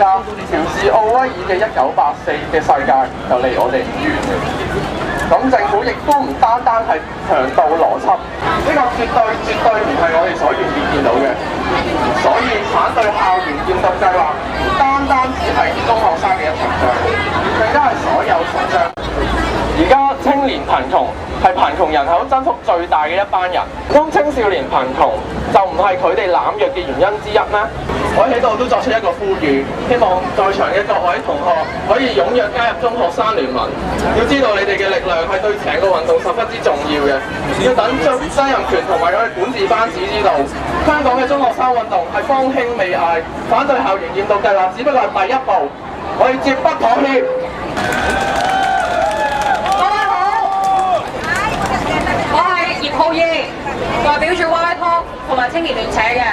家，喬治奧威爾嘅1984嘅世界就離我哋唔遠。咁政府亦都唔單單係強盜邏輯，呢個絕對唔係我哋所願意見到嘅。所以反對校園驗毒計劃唔單止係中學生嘅一場仗，更加係所有學生。而家青年貧窮係貧窮人口增幅最大嘅一班人，咁青少年貧窮就唔係佢哋濫藥嘅原因之一咩？我喺度都作出一個呼籲，希望在場嘅各位同學可以踴躍加入中學生聯盟。要知道你哋嘅力量係對成個運動十分之重要嘅。要等曾蔭權同埋我哋管治班子知道，香港嘅中學生運動係方興未艾，反對校園驗毒計劃只不過係第一步，我哋絕不妥協。葉浩義代表住 Y Talk 同埋青年聯社嘅。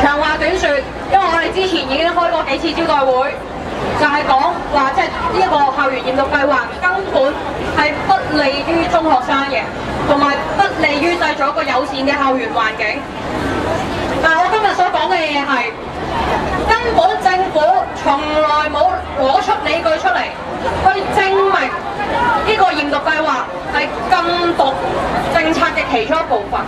長話短説，因為我哋之前已經開過幾次招待會，就係講話即係呢一個校園驗毒計劃根本係不利於中學生嘅，同埋不利於製造一個友善嘅校園環境。但係我今日所講嘅嘢係，根本政府從來冇攞出理據出嚟去證明呢個驗毒計劃係禁毒政策嘅其中一部分。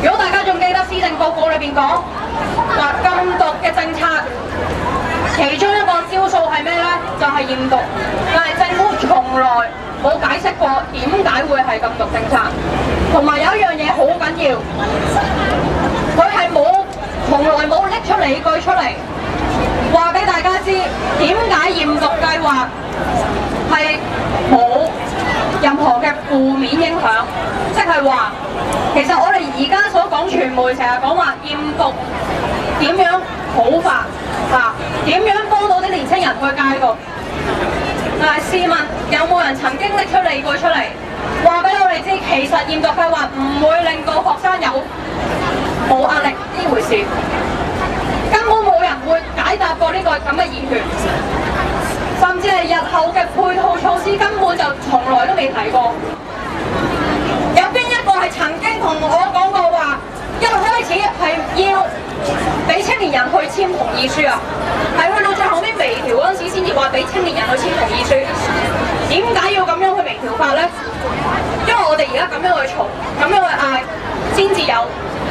如果大家仲記得施政報告裏邊講話禁毒嘅政策，其中一個招數係咩呢？就係驗毒。但係政府從來冇解釋過點解會係禁毒政策。同埋有一樣嘢好緊要，佢係從來冇拎出理據出嚟，話俾大家知點解驗毒計劃係冇任何嘅負面影響，即係話其實我哋而家所講傳媒成日講話驗毒點樣好法點樣幫到啲年青人去戒毒，但係試問有冇人曾經拎出理據出嚟話俾我哋知，其實驗毒計劃唔會令到學生有冇壓力呢回事，根本冇人會解答過呢個咁嘅疑團，甚至係日後嘅配套措施根本就從來都未提過。有邊一個係曾經同我講過話，一開始係要俾青年人去簽同意書啊？係去到最後尾微調嗰陣時先至話俾青年人去簽同意書。點解要咁樣去微調法呢？因為我哋而家咁樣去嘈，咁樣去嗌先至有。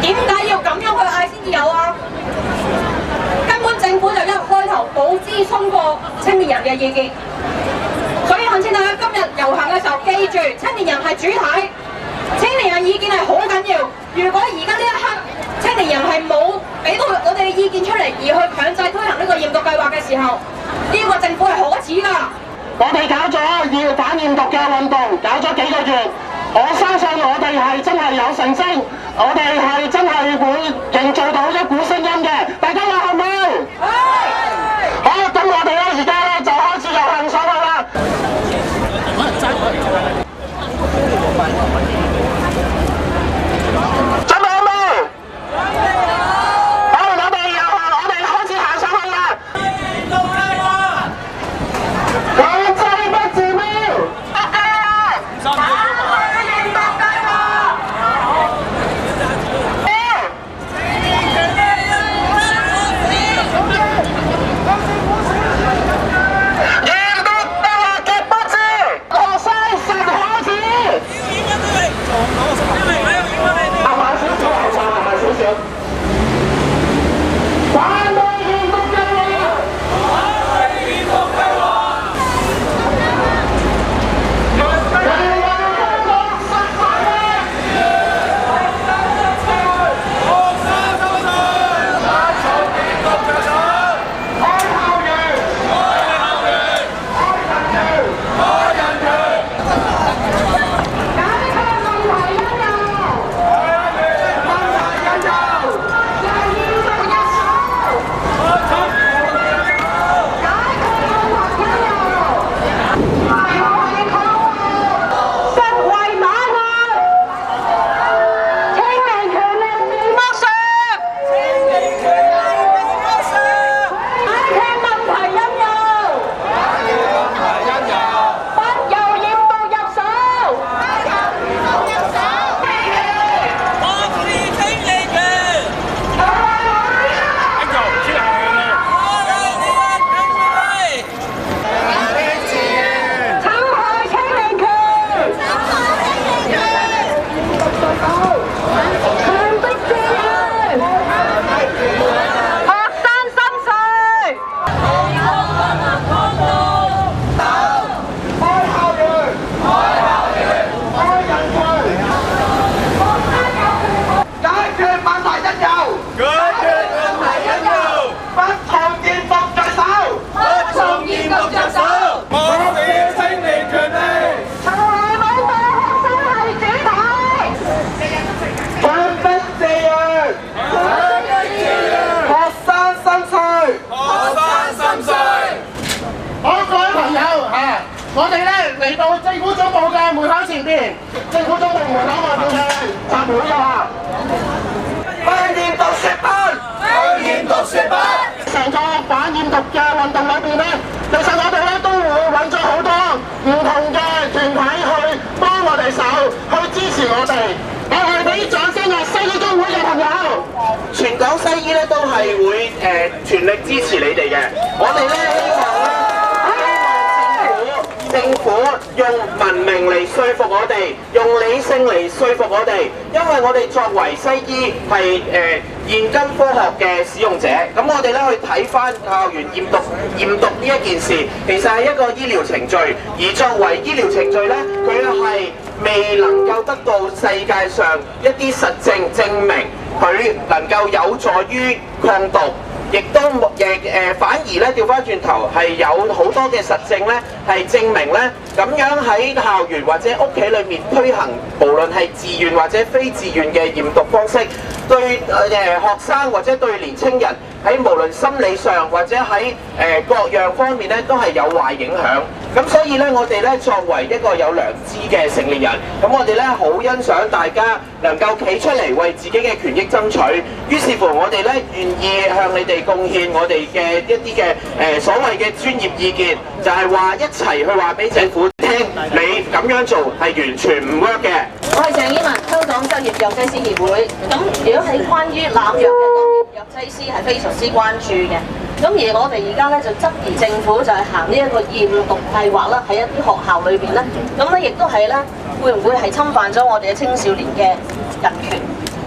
點解要咁樣去嗌先至有啊？根本政府就一開頭冇諮詢過青年人嘅意見，所以懇請大家今日遊行嘅時候記住，青年人係主體，青年人意見係好緊要。如果而家呢一刻青年人係冇俾到我哋嘅意見出嚟，而去強制推行呢個驗毒計劃嘅時候，呢個政府係可恥㗎。我哋搞咗要反驗毒嘅運動，搞咗幾個月，我相信我哋係真係有成績，我哋係真係會營造到一股聲音嘅，大家話係咪？係。好，咁我哋咧而家咧就開始遊行上去啦。準備好未？好，我哋遊行，我哋開始行上去啦。強制不治標，學生心碎。好，各位朋友嚇，我哋咧嚟到政府總部嘅門口前邊，政府總部門口外邊嘅集會㗎啦。去驗毒說不，去驗毒說不。成個反驗毒嘅運動裏邊咧，其實我哋咧都會揾咗好多唔同嘅團體去幫我哋手，去支持我哋。我哋俾啲掌聲啊！西醫工會嘅朋友，全港西醫咧都係會全力支持你哋嘅。我哋咧希望政府用文明嚟說服我哋，用理性嚟說服我哋，因為我哋作為西醫係現今科學嘅使用者，咁我哋咧去睇翻校園驗毒呢一件事，其實係一個醫療程序，而作為醫療程序咧，佢係未能夠得到世界上一啲實證證明佢能夠有助於抗毒。亦都反而咧調翻轉頭係有好多嘅實證咧，係證明咧咁樣喺校園或者屋企裏面推行，無論係自願或者非自願嘅驗毒方式，對學生或者對年青人喺無論心理上或者喺各樣方面咧都係有壞影響。咁所以咧，我哋咧作為一個有良知嘅成年人，咁我哋咧好欣賞大家能夠企出嚟為自己嘅權益爭取。於是乎，我哋咧願意向你哋貢獻我哋嘅一啲嘅所謂嘅專業意見，就係話一齊去話俾政府聽，你咁樣做係完全唔 work 嘅。我係鄭伊文，香港執業藥劑師協會。咁如果喺關於濫藥嘅，當然藥劑師係非常之關注嘅。咁而我哋而家咧就質疑政府就係行呢一個驗毒計劃啦，喺一啲學校裏邊咧，咁咧亦都係咧會唔會係侵犯咗我哋嘅青少年嘅人權？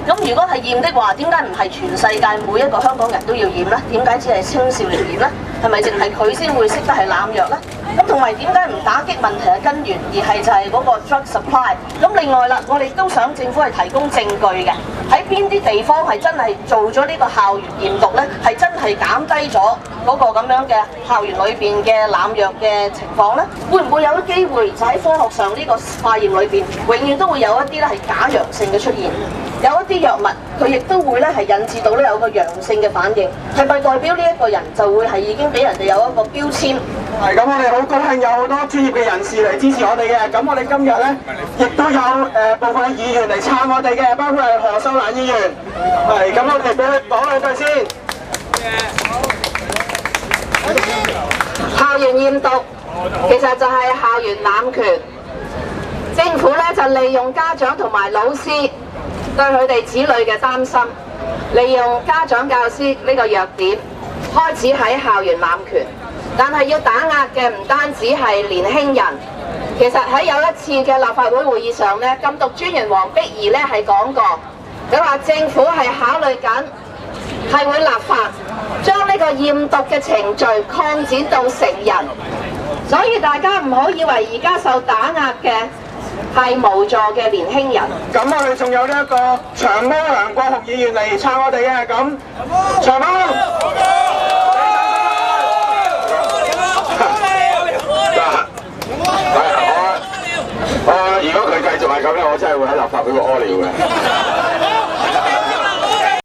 咁如果係驗的話，點解唔係全世界每一個香港人都要驗呢？點解只係青少年驗呢？係咪淨係佢先會識得係濫藥呢？咁同埋點解唔打擊問題嘅根源，而係就係嗰個 drug supply？ 咁另外啦，我哋都想政府係提供證據嘅，喺邊啲地方係真係做咗呢個校園驗毒呢？係真係減低咗嗰個咁樣嘅校園裏邊嘅濫藥嘅情況呢？會唔會有機會就喺科學上呢個化驗裏邊，永遠都會有一啲咧係假陽性嘅出現？有一啲藥物，佢亦都會咧係引致到咧有個陽性嘅反應，係咪代表呢一個人就會係已經俾人哋有一個標籤？係咁，我哋好高興有好多專業嘅人士嚟支持我哋嘅。咁我哋今日咧，亦都有部分議員嚟撐我哋嘅，包括係何秀蘭議員。係咁，我哋俾佢講兩句先。校園驗毒其實就係校園濫權，政府咧就利用家長同埋老師對佢哋子女嘅擔心，利用家長教師呢個弱點，開始喺校園濫權。但係要打壓嘅唔單止係年輕人，其實喺有一次嘅立法會會議上咧，禁毒專員黃碧儀咧係講過，佢話政府係考慮緊係會立法將呢個驗毒嘅程序擴展到成人，所以大家唔好以為而家受打壓嘅係無助嘅年輕人。咁我哋仲有呢一個長毛梁國雄議員嚟撐我哋嘅。咁長毛，如果佢繼續係咁咧，我真係會喺立法會度屙尿嘅。